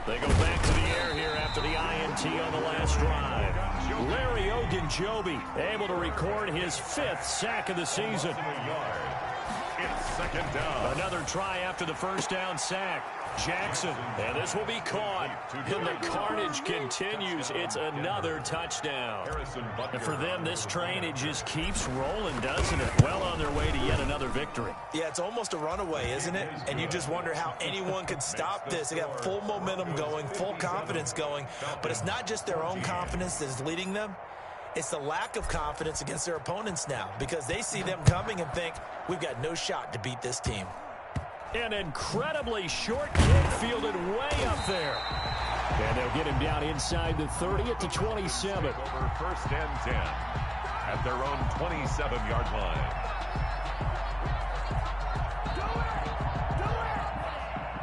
They go back to the air here after the INT on the last drive. Larry Ogunjobi able to record his 5th sack of the season. It's second down. Another try after the first down sack. Jackson, and this will be caught. And the carnage continues. It's another touchdown. And for them, this train, it just keeps rolling, doesn't it? Well on their way to yet another victory. Yeah, it's almost a runaway, isn't it? And you just wonder how anyone could stop this. They got full momentum going, full confidence going. But it's not just their own confidence that's leading them. It's the lack of confidence against their opponents now, because they see them coming and think, we've got no shot to beat this team. An incredibly short kick fielded way up there. And they'll get him down inside the 30 at the 27. Over first and 10 at their own 27-yard line.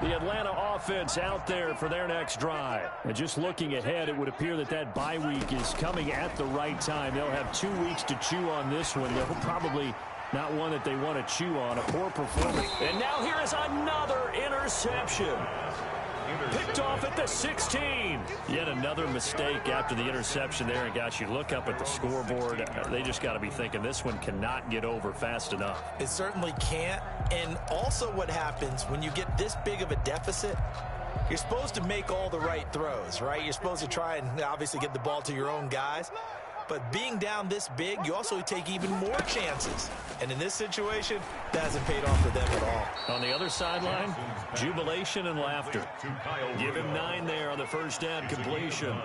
The Atlanta offense out there for their next drive. And just looking ahead, it would appear that that bye week is coming at the right time. They'll have 2 weeks to chew on this one. They'll probably not one that they want to chew on. A poor performance. And now here is another interception. Picked off at the 16. Yet another mistake after the interception there. And gosh, you look up at the scoreboard, they just got to be thinking this one cannot get over fast enough. It certainly can't. And also what happens when you get this big of a deficit, you're supposed to make all the right throws, right? You're supposed to try and obviously get the ball to your own guys. But being down this big, you also take even more chances. And in this situation, that hasn't paid off for them at all. On the other sideline, jubilation and laughter. Give him 9 there on the first down completion.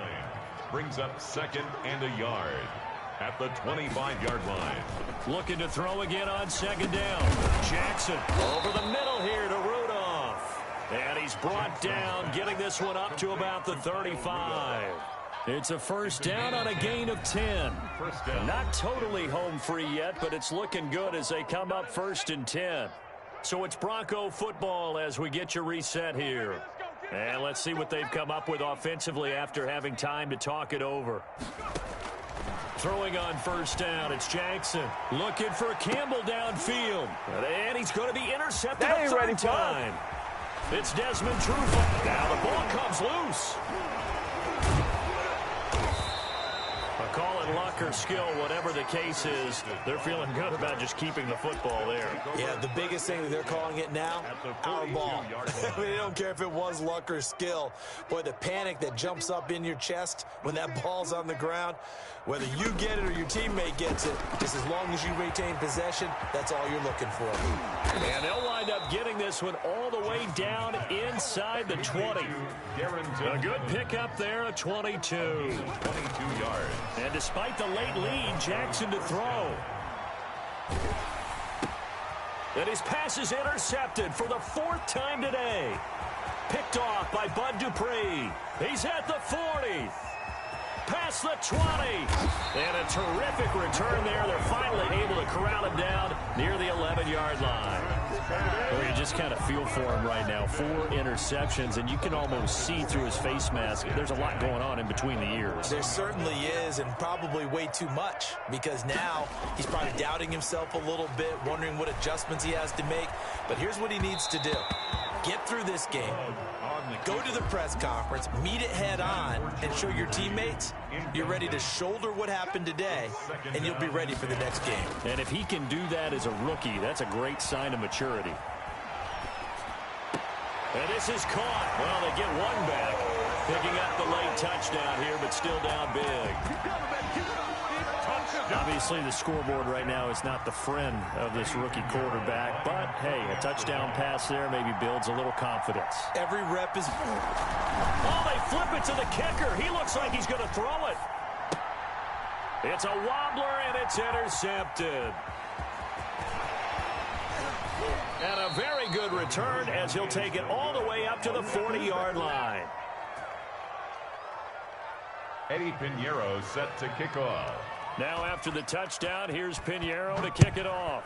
Brings up second and a yard at the 25-yard line. Looking to throw again on second down. Jackson over the middle here to Rudolph. And he's brought down, getting this one up to about the 35. It's a first down on a gain of 10. Not totally home free yet, but it's looking good as they come up 1st and 10. So it's Bronco football as we get you reset here. And let's see what they've come up with offensively after having time to talk it over. Throwing on first down, it's Jackson. Looking for Campbell downfield. And he's going to be intercepted a third time. It's Desmond Trufant. Now the ball comes loose. Call it luck or skill, whatever the case is, they're feeling good about just keeping the football there. Yeah, the biggest thing that they're calling it now, our ball. I mean, they don't care if it was luck or skill. Boy, the panic that jumps up in your chest when that ball's on the ground, whether you get it or your teammate gets it, just as long as you retain possession, that's all you're looking for. And they'll wind up getting this one all the way down inside the 20. A good pickup there, a 22. 22 yards. And despite the late lead, Jackson to throw. And his pass is intercepted for the 4th time today. Picked off by Bud Dupree. He's at the 40. Past the 20. And a terrific return there. They're finally able to corral him down near the 11-yard line. Well, you just kind of feel for him right now. 4 interceptions, and you can almost see through his face mask. There's a lot going on in between the ears. There certainly is, and probably way too much, because now he's probably doubting himself a little bit, wondering what adjustments he has to make. But here's what he needs to do. Get through this game, go to the press conference, meet it head on, and show your teammates you're ready to shoulder what happened today, and you'll be ready for the next game. And if he can do that as a rookie, that's a great sign of maturity. And this is caught. Well, they get one back, picking up the late touchdown here, but still down big. Obviously, the scoreboard right now is not the friend of this rookie quarterback, but, hey, a touchdown pass there maybe builds a little confidence. Every rep is... Oh, they flip it to the kicker. He looks like he's going to throw it. It's a wobbler, and it's intercepted. And a very good return as he'll take it all the way up to the 40-yard line. Eddie Pinheiro set to kick off. Now after the touchdown, here's Pinheiro to kick it off.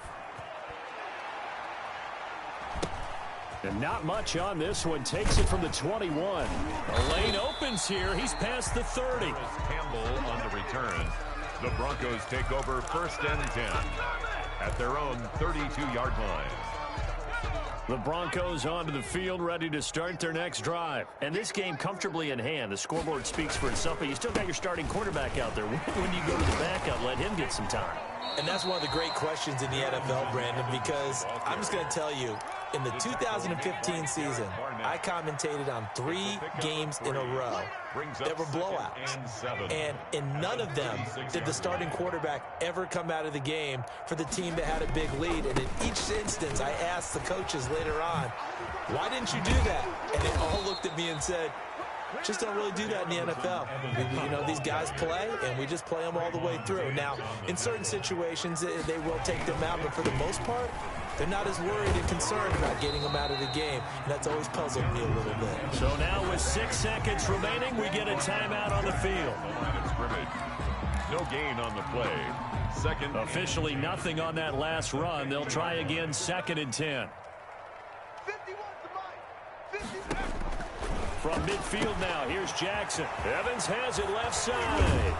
And not much on this one. Takes it from the 21. The lane opens here. He's past the 30. Campbell on the return. The Broncos take over 1st and 10 at their own 32-yard line. The Broncos onto the field, ready to start their next drive. And this game comfortably in hand. The scoreboard speaks for itself, but you still got your starting quarterback out there. When do you go to the backup, let him get some time? And that's one of the great questions in the NFL, Brandon, because I'm just going to tell you, in the 2015 season, I commentated on 3 games in a row that were blowouts. And in none of them did the starting quarterback ever come out of the game for the team that had a big lead. And in each instance, I asked the coaches later on, why didn't you do that? And they all looked at me and said, just don't really do that in the NFL. You know, these guys play, and we just play them all the way through. Now, in certain situations, they will take them out, but for the most part, they're not as worried and concerned about getting them out of the game, and that's always puzzled me a little bit. So now with 6 seconds remaining, we get a timeout on the field. No gain on the play. Second. Officially nothing on that last run. They'll try again, 2nd and 10. From midfield now, here's Jackson. Evans has it left side.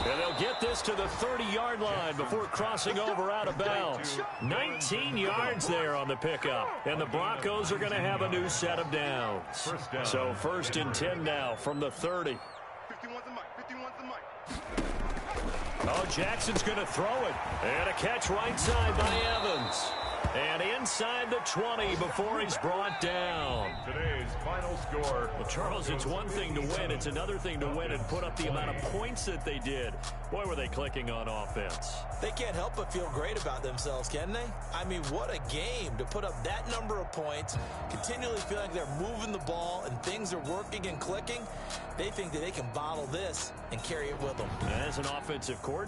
And they'll get this to the 30-yard line before crossing over out of bounds. 19 yards there on the pickup. And the Broncos are going to have a new set of downs. So 1st and 10 now from the 30. Oh, Jackson's going to throw it. And a catch right side by Evans. And inside the 20 before he's brought down. Today's final score. Well, Charles, it's one thing to win. It's another thing to win and put up the amount of points that they did. Boy, were they clicking on offense. They can't help but feel great about themselves, can they? I mean, what a game to put up that number of points, continually feeling like they're moving the ball and things are working and clicking. They think that they can bottle this and carry it with them. As an offensive coordinator,